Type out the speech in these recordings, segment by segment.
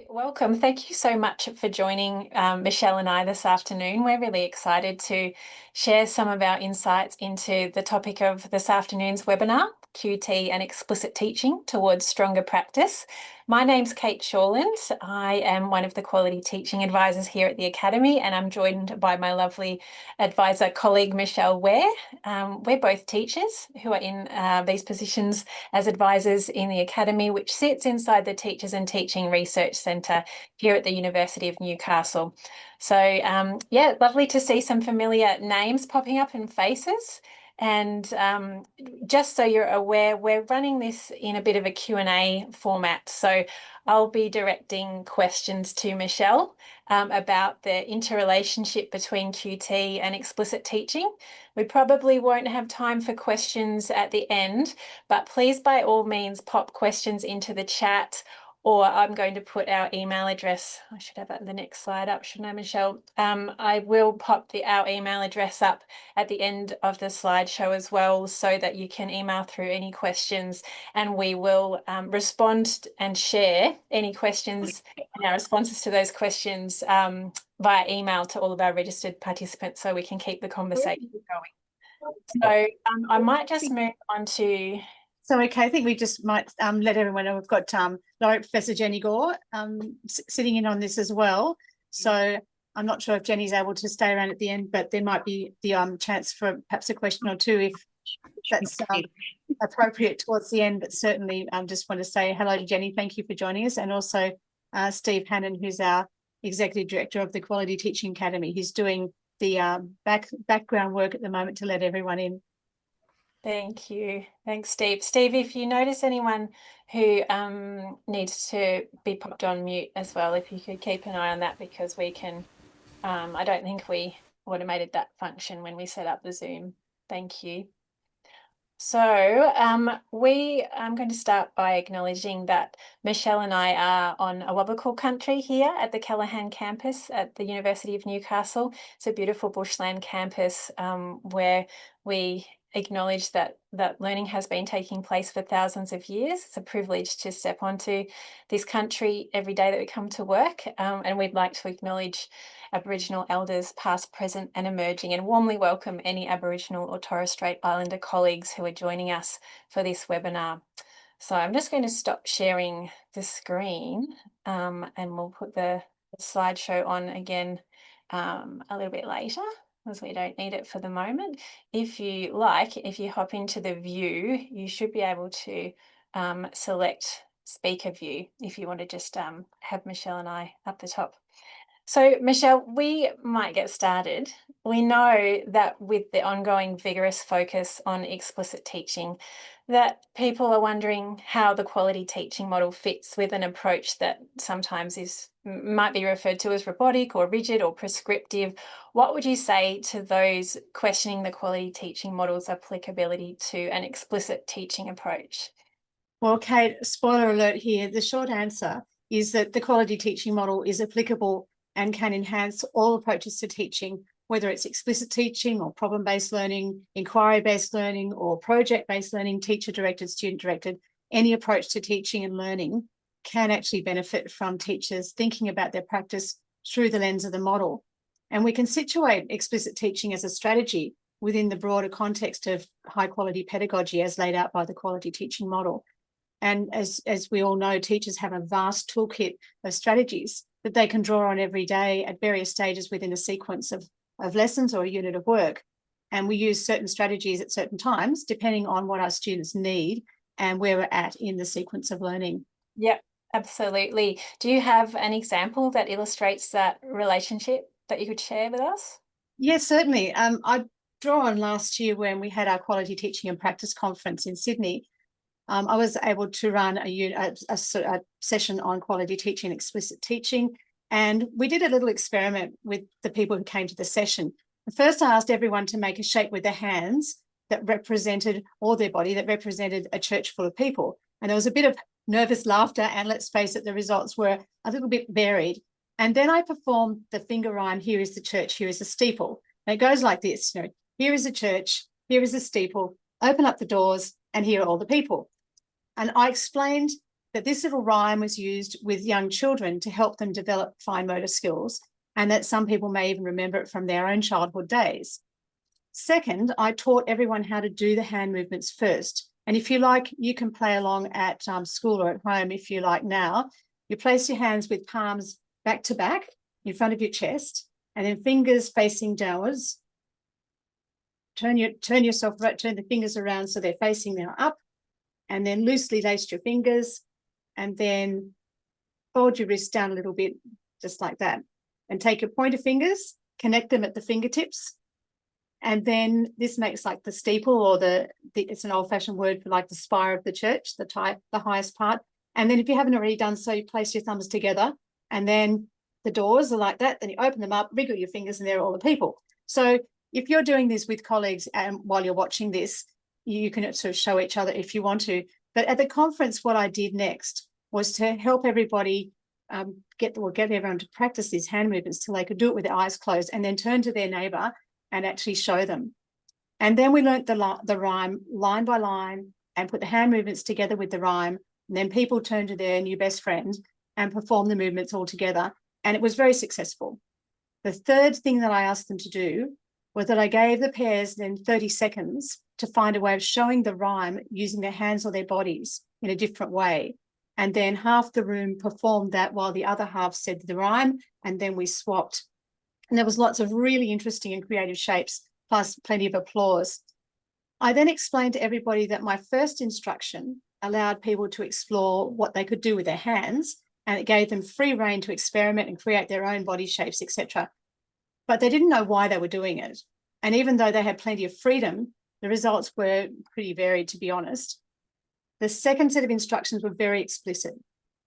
Welcome. Thank you so much for joining Michelle and I this afternoon. We're really excited to share some of our insights into the topic of this afternoon's webinar, QT and explicit teaching towards stronger practice. My name's Kate Shorland. I am one of the quality teaching advisors here at the Academy, and I'm joined by my lovely advisor colleague, Michelle Ware. We're both teachers who are in these positions as advisors in the Academy, which sits inside the Teachers and Teaching Research Centre here at the University of Newcastle. So yeah, lovely to see some familiar names popping up and faces. And just so you're aware, we're running this in a bit of a Q&A format. So I'll be directing questions to Michelle about the interrelationship between QT and explicit teaching. We probably won't have time for questions at the end, but please, by all means, pop questions into the chat, or I'm going to put our email address. I should have that in the next slide up, shouldn't I, Michelle? I will pop our email address up at the end of the slideshow as well, so that you can email through any questions, and we will respond and share any questions and our responses to those questions via email to all of our registered participants, so we can keep the conversation going. So I might just move on to... So, okay, I think we just might let everyone know we've got Laureate Professor Jenny Gore sitting in on this as well. So I'm not sure if Jenny's able to stay around at the end, but there might be the chance for perhaps a question or two if that's appropriate towards the end. But certainly I just want to say hello to Jenny. Thank you for joining us. And also Steve Hannon, who's our Executive Director of the Quality Teaching Academy. He's doing the background work at the moment to let everyone in. Thank you. Thanks, Steve. Steve, if you notice anyone who needs to be popped on mute as well, if you could keep an eye on that, because we can, I don't think we automated that function when we set up the Zoom. Thank you. So I'm going to start by acknowledging that Michelle and I are on Awabakal country here at the Callaghan campus at the University of Newcastle. It's a beautiful bushland campus where we acknowledge that learning has been taking place for thousands of years. It's a privilege to step onto this country every day that we come to work, and we'd like to acknowledge Aboriginal elders past, present and emerging, and warmly welcome any Aboriginal or Torres Strait Islander colleagues who are joining us for this webinar. So I'm just going to stop sharing the screen and we'll put the slideshow on again a little bit later, because we don't need it for the moment. If you like, if you hop into the view, you should be able to select speaker view if you want to just have Michelle and I up the top. So, Michelle, we might get started. We know that with the ongoing vigorous focus on explicit teaching, that people are wondering how the quality teaching model fits with an approach that sometimes might be referred to as robotic or rigid or prescriptive. What would you say to those questioning the quality teaching model's applicability to an explicit teaching approach? Well, Kate, spoiler alert here, the short answer is that the quality teaching model is applicable and can enhance all approaches to teaching, whether it's explicit teaching or problem-based learning, inquiry-based learning, or project-based learning, teacher-directed, student-directed. Any approach to teaching and learning can actually benefit from teachers thinking about their practice through the lens of the model. And we can situate explicit teaching as a strategy within the broader context of high-quality pedagogy as laid out by the quality teaching model. And as we all know, teachers have a vast toolkit of strategies that they can draw on every day at various stages within a sequence of lessons or a unit of work. And we use certain strategies at certain times, depending on what our students need and where we're at in the sequence of learning. Yep, absolutely. Do you have an example that illustrates that relationship that you could share with us? Yes, certainly. I draw on last year when we had our Quality Teaching and Practice Conference in Sydney. I was able to run a session on quality teaching and explicit teaching, and we did a little experiment with the people who came to the session. First, I asked everyone to make a shape with their hands that represented, or their body, that represented a church full of people. And there was a bit of nervous laughter, and let's face it, the results were a little bit varied. And then I performed the finger rhyme, here is the church, here is the steeple. And it goes like this, here is a church, here is a steeple, open up the doors, and here are all the people. And I explained that this little rhyme was used with young children to help them develop fine motor skills, and that some people may even remember it from their own childhood days. Second, I taught everyone how to do the hand movements first. And if you like, you can play along at school or at home if you like now. You place your hands with palms back to back in front of your chest, and then fingers facing downwards. Turn the fingers around so they're facing now up, and then loosely lace your fingers, and then fold your wrist down a little bit, just like that. And take your pointer fingers, connect them at the fingertips, and then this makes like the steeple, or it's an old-fashioned word for like the spire of the church, the highest part. And then if you haven't already done so, you place your thumbs together, and then the doors are like that. Then you open them up, wriggle your fingers, and there are all the people. So if you're doing this with colleagues and while you're watching this, you can sort of show each other if you want to. But at the conference, what I did next was to help everybody get everyone to practice these hand movements till they could do it with their eyes closed, and then turn to their neighbour and actually show them. And then we learnt the rhyme line by line and put the hand movements together with the rhyme. And then people turned to their new best friend and performed the movements all together. And it was very successful. The third thing that I asked them to do was that I gave the pairs then 30 seconds to find a way of showing the rhyme using their hands or their bodies in a different way. And then half the room performed that while the other half said the rhyme, and then we swapped. And there was lots of really interesting and creative shapes, plus plenty of applause. I then explained to everybody that my first instruction allowed people to explore what they could do with their hands, and it gave them free rein to experiment and create their own body shapes, etc. But they didn't know why they were doing it. And even though they had plenty of freedom, the results were pretty varied, to be honest. The second set of instructions were very explicit.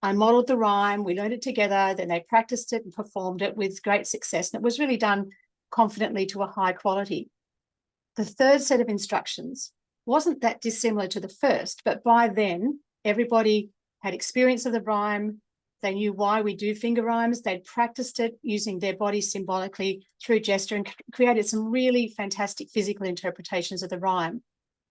I modelled the rhyme, we learned it together, then they practiced it and performed it with great success. And it was really done confidently to a high quality. The third set of instructions wasn't that dissimilar to the first, but by then, everybody had experience of the rhyme. They knew why we do finger rhymes. They'd practiced it using their body symbolically through gesture, and created some really fantastic physical interpretations of the rhyme.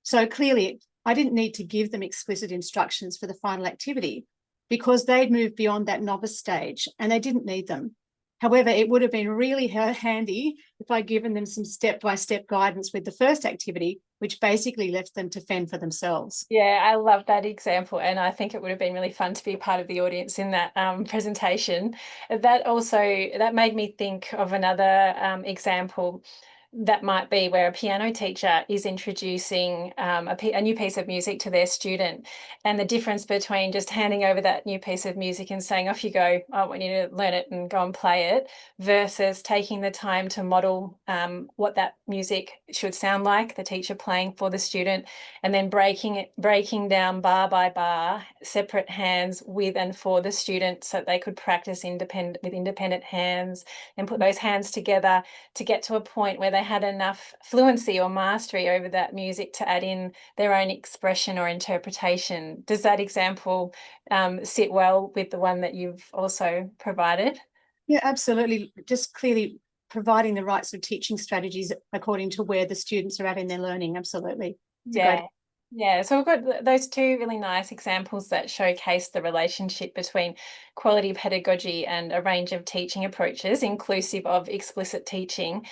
So clearly, I didn't need to give them explicit instructions for the final activity, because they'd moved beyond that novice stage and they didn't need them. However, it would have been really handy if I'd given them some step-by-step guidance with the first activity, which basically left them to fend for themselves. Yeah, I love that example, and I think it would have been really fun to be part of the audience in that presentation. That made me think of another example that might be where a piano teacher is introducing a new piece of music to their student, and the difference between just handing over that new piece of music and saying, off you go, I want you to learn it and go and play it, versus taking the time to model what that music should sound like, the teacher playing for the student, and then breaking down bar by bar, separate hands with and for the student, so that they could practice with independent hands, and put those hands together to get to a point where they had enough fluency or mastery over that music to add in their own expression or interpretation. Does that example sit well with the one that you've also provided? Yeah, absolutely. Just clearly providing the right sort of teaching strategies according to where the students are at in their learning. Absolutely. Yeah, so we've got those two really nice examples that showcase the relationship between quality pedagogy and a range of teaching approaches, inclusive of explicit teaching.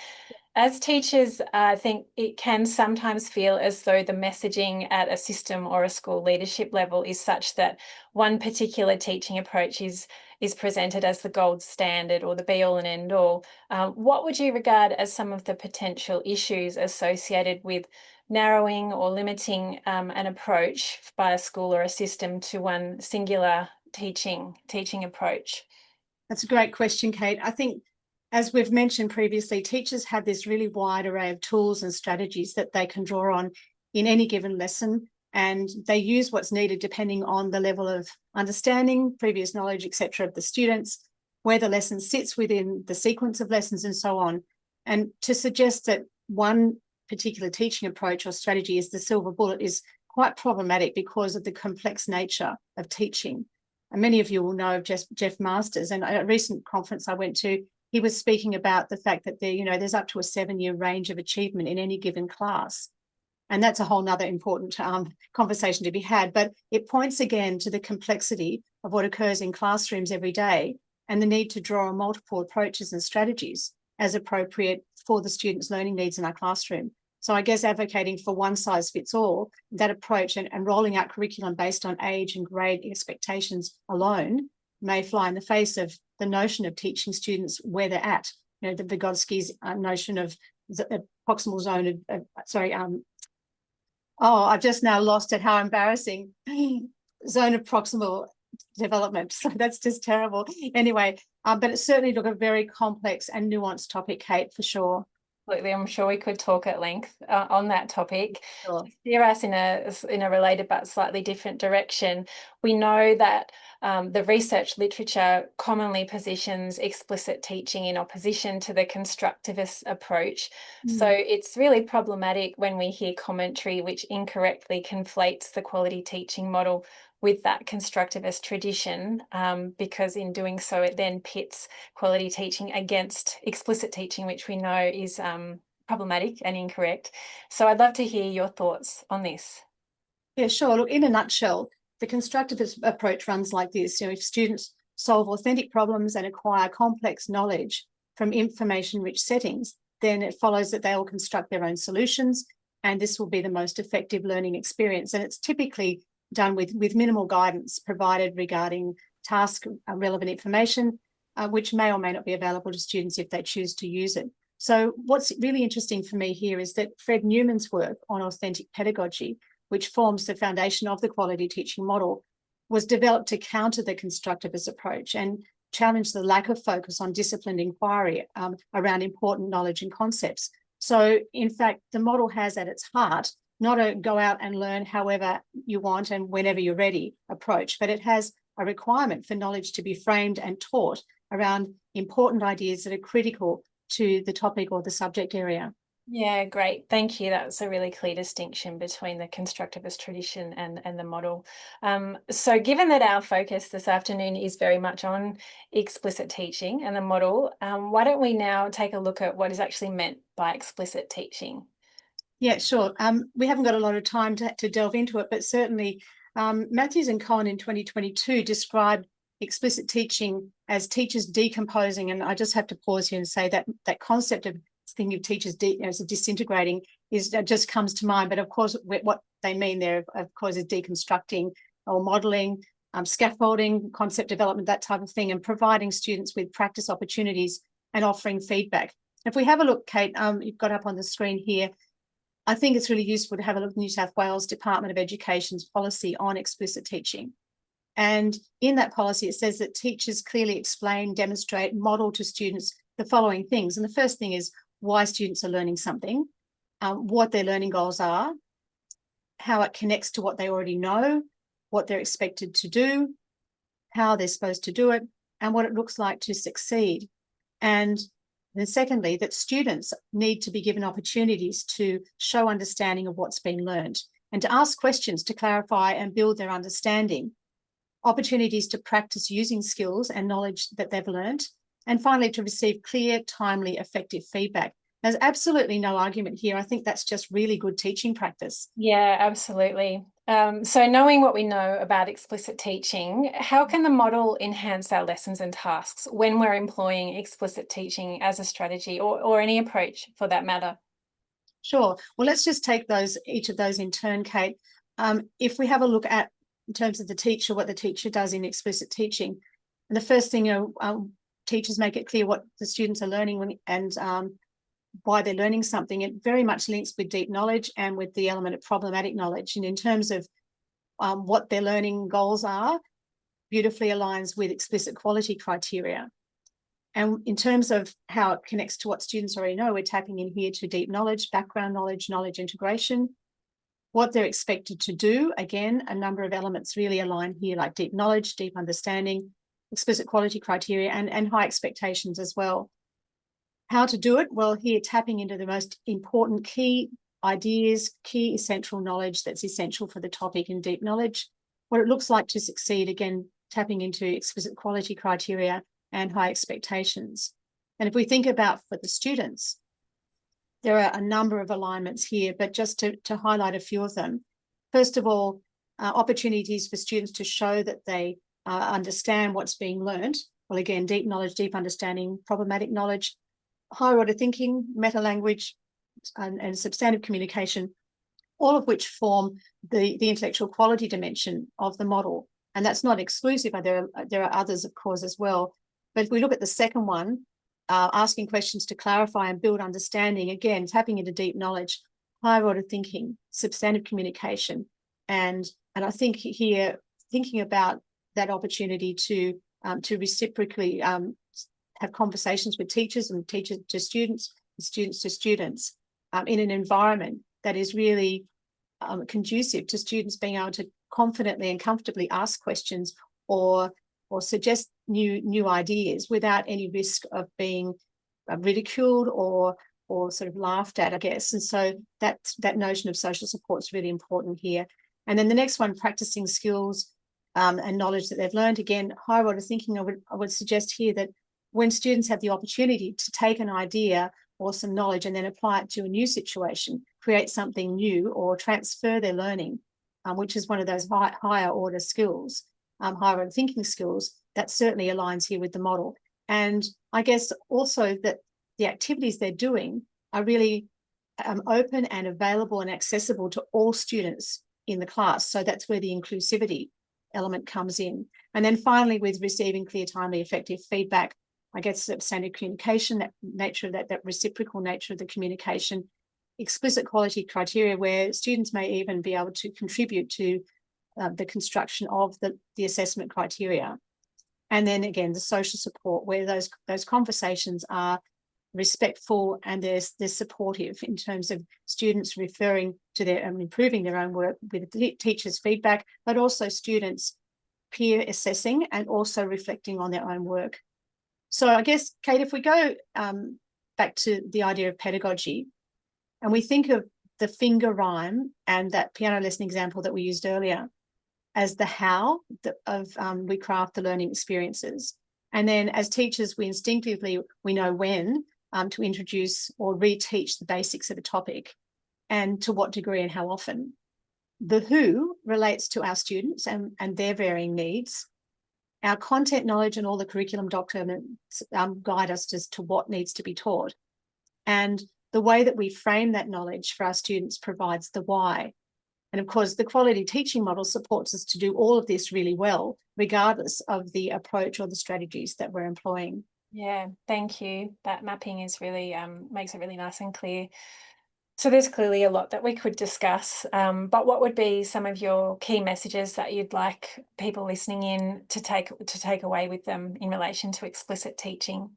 As teachers, I think it can sometimes feel as though the messaging at a system or a school leadership level is such that one particular teaching approach is presented as the gold standard or the be-all and end-all. What would you regard as some of the potential issues associated with narrowing or limiting an approach by a school or a system to one singular teaching approach? That's a great question, Kate. I think, as we've mentioned previously, teachers have this really wide array of tools and strategies that they can draw on in any given lesson, and they use what's needed depending on the level of understanding, previous knowledge, etc., of the students, where the lesson sits within the sequence of lessons, and so on. And to suggest that one particular teaching approach or strategy is the silver bullet is quite problematic because of the complex nature of teaching. And many of you will know of Jeff Masters, and at a recent conference I went to, he was speaking about the fact that there's up to a 7-year range of achievement in any given class. And that's a whole nother important conversation to be had. But it points again to the complexity of what occurs in classrooms every day and the need to draw on multiple approaches and strategies as appropriate for the students' learning needs in our classroom. So I guess advocating for one size fits all, that approach and rolling out curriculum based on age and grade expectations alone may fly in the face of the notion of teaching students where they're at. You know, the Vygotsky's notion of the proximal zone I've just now lost it. How embarrassing. Zone of proximal development. So that's just terrible. Anyway, but it's certainly a very complex and nuanced topic, Kate, for sure. Absolutely, I'm sure we could talk at length on that topic. Sure. To steer us in a related but slightly different direction, we know that the research literature commonly positions explicit teaching in opposition to the constructivist approach. So it's really problematic when we hear commentary which incorrectly conflates the quality teaching model with that constructivist tradition, because in doing so, it then pits quality teaching against explicit teaching, which we know is problematic and incorrect. So I'd love to hear your thoughts on this. Yeah, sure. Look, in a nutshell, the constructivist approach runs like this. You know, if students solve authentic problems and acquire complex knowledge from information-rich settings, then it follows that they will construct their own solutions, and this will be the most effective learning experience. And it's typically done with minimal guidance provided regarding task relevant information, which may or may not be available to students if they choose to use it. So what's really interesting for me here is that Fred Newman's work on authentic pedagogy, which forms the foundation of the quality teaching model, was developed to counter the constructivist approach and challenge the lack of focus on disciplined inquiry around important knowledge and concepts. So in fact, the model has at its heart not a go out and learn however you want and whenever you're ready approach, but it has a requirement for knowledge to be framed and taught around important ideas that are critical to the topic or the subject area. Yeah, great. Thank you. That's a really clear distinction between the constructivist tradition and the model. So given that our focus this afternoon is very much on explicit teaching and the model, why don't we now take a look at what is actually meant by explicit teaching? Yeah, sure. We haven't got a lot of time to delve into it, but certainly Matthews and Cohen in 2022 described explicit teaching as teachers decomposing. And I just have to pause here and say that that concept of thinking of teachers as disintegrating just comes to mind. But of course, what they mean there, of course, is deconstructing or modelling, scaffolding, concept development, that type of thing, and providing students with practice opportunities and offering feedback. If we have a look, Kate, you've got up on the screen here, I think it's really useful to have a look at New South Wales Department of Education's policy on explicit teaching. And in that policy, it says that teachers clearly explain, demonstrate, model to students the following things. And the first thing is why students are learning something, what their learning goals are, how it connects to what they already know, what they're expected to do, how they're supposed to do it, and what it looks like to succeed. And then secondly, that students need to be given opportunities to show understanding of what's been learned and to ask questions to clarify and build their understanding, opportunities to practice using skills and knowledge that they've learned, and finally, to receive clear, timely, effective feedback. There's absolutely no argument here. I think that's just really good teaching practice. Yeah, absolutely. So knowing what we know about explicit teaching, how can the model enhance our lessons and tasks when we're employing explicit teaching as a strategy or any approach for that matter? Sure. Well, let's just take each of those in turn, Kate. If we have a look at, in terms of the teacher, what the teacher does in explicit teaching, and the first thing, teachers make it clear what the students are learning and why they're learning something. It very much links with deep knowledge and with the element of problematic knowledge. And in terms of what their learning goals are, beautifully aligns with explicit quality criteria. And in terms of how it connects to what students already know, we're tapping in here to deep knowledge, background knowledge, knowledge integration, what they're expected to do. Again, a number of elements really align here, like deep knowledge, deep understanding, explicit quality criteria, and high expectations as well. How to do it? Well, here tapping into the most important key ideas, key essential knowledge that's essential for the topic in deep knowledge. What it looks like to succeed, again, tapping into explicit quality criteria and high expectations. And if we think about for the students, there are a number of alignments here, but just to highlight a few of them. First of all, opportunities for students to show that they understand what's being learned. Well, again, deep knowledge, deep understanding, problematic knowledge, higher order thinking, meta language, and substantive communication, all of which form the intellectual quality dimension of the model. And that's not exclusive. There are others, of course, as well. But if we look at the second one, asking questions to clarify and build understanding, again, tapping into deep knowledge, higher order thinking, substantive communication. And I think here, thinking about that opportunity to reciprocally have conversations with teachers and teachers to students, students to students in an environment that is really conducive to students being able to confidently and comfortably ask questions or suggest new ideas without any risk of being ridiculed or sort of laughed at, I guess. And so that notion of social support is really important here. And then the next one, practicing skills and knowledge that they've learned. Again, higher order thinking, I would suggest here that when students have the opportunity to take an idea or some knowledge and then apply it to a new situation, create something new or transfer their learning, which is one of those higher order skills, higher order thinking skills, that certainly aligns here with the model. And I guess also that the activities they're doing are really open and available and accessible to all students in the class. So that's where the inclusivity element comes in. And then finally, with receiving clear, timely, effective feedback, I guess substantive communication, that nature of that reciprocal nature of the communication, explicit quality criteria where students may even be able to contribute to the construction of the assessment criteria. And then again, the social support where those conversations are respectful and they're supportive in terms of students referring to their improving their own work with the teachers' feedback, but also students peer assessing and also reflecting on their own work. So I guess, Kate, if we go back to the idea of pedagogy and we think of the finger rhyme and that piano lesson example that we used earlier as the how we craft the learning experiences. And then as teachers, we instinctively, we know when to introduce or reteach the basics of a topic and to what degree and how often. The who relates to our students and their varying needs. Our content knowledge and all the curriculum documents guide us as to what needs to be taught. And the way that we frame that knowledge for our students provides the why. And of course, the quality teaching model supports us to do all of this really well, regardless of the approach or the strategies that we're employing. Yeah, thank you. That mapping is really makes it really nice and clear. So there's clearly a lot that we could discuss, but what would be some of your key messages that you'd like people listening in to take away with them in relation to explicit teaching?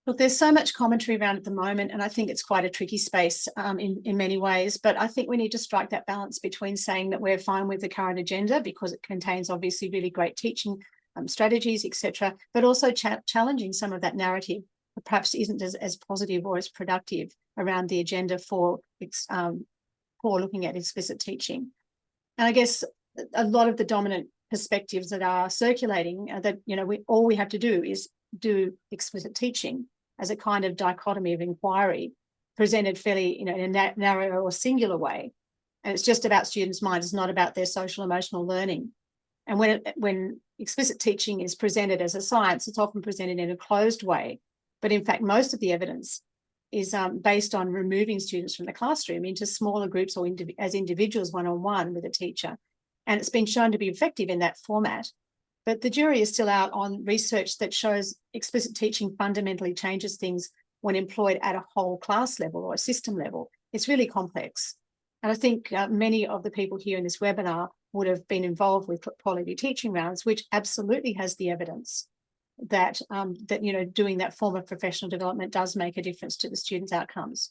Look, there's so much commentary around at the moment, and I think it's quite a tricky space in many ways, but I think we need to strike that balance between saying that we're fine with the current agenda because it contains obviously really great teaching strategies, etc., but also challenging some of that narrative that perhaps isn't as positive or as productive around the agenda for looking at explicit teaching. And I guess a lot of the dominant perspectives that are circulating that, all we have to do is do explicit teaching as a kind of dichotomy of inquiry presented fairly, in a narrow or singular way. And it's just about students' minds, it's not about their social emotional learning. And when explicit teaching is presented as a science, it's often presented in a closed way. But in fact, most of the evidence is based on removing students from the classroom into smaller groups or as individuals one-on-one with a teacher. And it's been shown to be effective in that format. But the jury is still out on research that shows explicit teaching fundamentally changes things when employed at a whole class level or a system level. It's really complex. And I think many of the people here in this webinar would have been involved with quality teaching rounds, which absolutely has the evidence that doing that form of professional development does make a difference to the students' outcomes.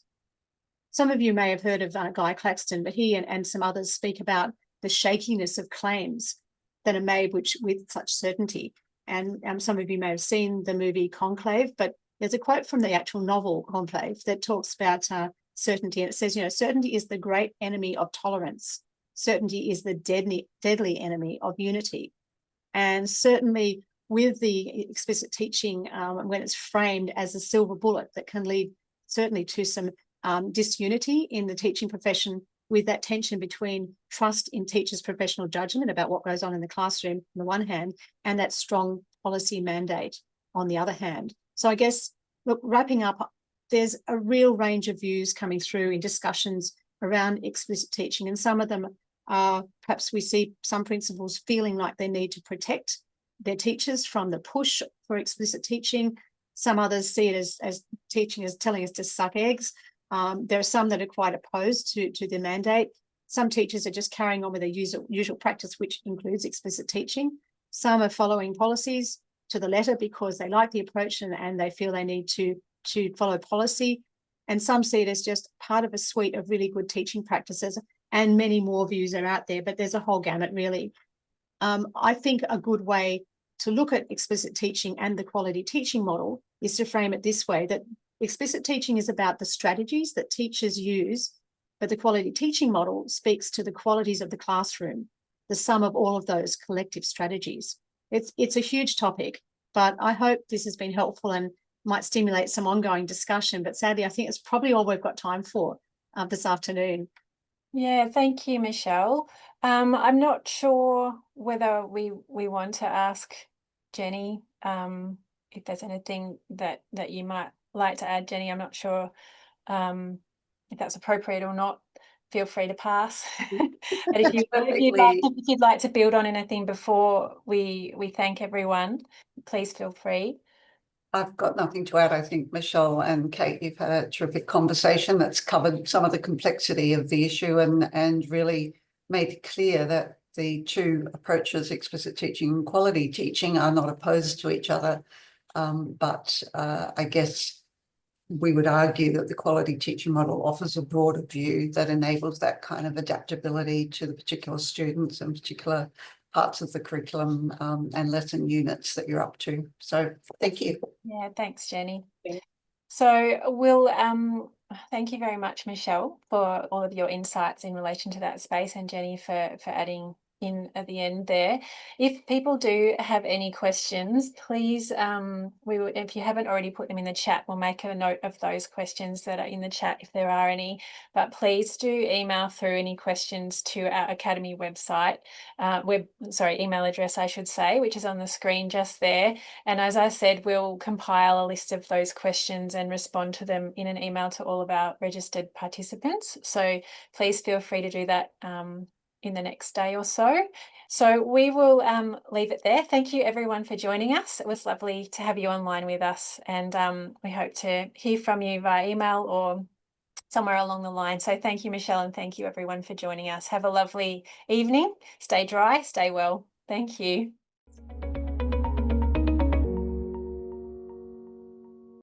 Some of you may have heard of Guy Claxton, but he and some others speak about the shakiness of claims that are made with such certainty. And some of you may have seen the movie Conclave, but there's a quote from the actual novel Conclave that talks about certainty. And it says, certainty is the great enemy of tolerance. Certainty is the deadly enemy of unity. And certainly with the explicit teaching, when it's framed as a silver bullet that can lead certainly to some disunity in the teaching profession, with that tension between trust in teachers' professional judgment about what goes on in the classroom on the one hand, and that strong policy mandate on the other hand. So I guess, look, wrapping up, there's a real range of views coming through in discussions around explicit teaching, and some of them are, perhaps we see some principals feeling like they need to protect their teachers from the push for explicit teaching. Some others see it as teaching as telling us to suck eggs. There are some that are quite opposed to the mandate. Some teachers are just carrying on with their usual practice, which includes explicit teaching. Some are following policies to the letter because they like the approach and they feel they need to follow policy. And some see it as just part of a suite of really good teaching practices, and many more views are out there, but there's a whole gamut really. I think a good way to look at explicit teaching and the quality teaching model is to frame it this way, that explicit teaching is about the strategies that teachers use, but the quality teaching model speaks to the qualities of the classroom, the sum of all of those collective strategies. It's a huge topic, but I hope this has been helpful and might stimulate some ongoing discussion. But sadly, I think it's probably all we've got time for this afternoon. Yeah, thank you, Michelle. I'm not sure whether we want to ask Jenny if there's anything that you might like to add, Jenny. I'm not sure if that's appropriate or not. Feel free to pass. But if you'd like to build on anything before we thank everyone, please feel free. I've got nothing to add. I think Michelle and Kate, you've had a terrific conversation that's covered some of the complexity of the issue and really made it clear that the two approaches, explicit teaching and quality teaching, are not opposed to each other. But I guess we would argue that the quality teaching model offers a broader view that enables that kind of adaptability to the particular students and particular parts of the curriculum and lesson units that you're up to. So thank you. Yeah, thanks, Jenny. So we'll thank you very much, Michelle, for all of your insights in relation to that space, and Jenny for adding in at the end there. If people do have any questions, please, if you haven't already put them in the chat, we'll make a note of those questions that are in the chat if there are any. But please do email through any questions to our Academy website, email address, I should say, which is on the screen just there. And as I said, we'll compile a list of those questions and respond to them in an email to all of our registered participants. So please feel free to do that in the next day or so. So we will leave it there. Thank you everyone for joining us. It was lovely to have you online with us, and we hope to hear from you via email or somewhere along the line. So thank you, Michelle, and thank you everyone for joining us. Have a lovely evening. Stay dry, stay well. Thank you.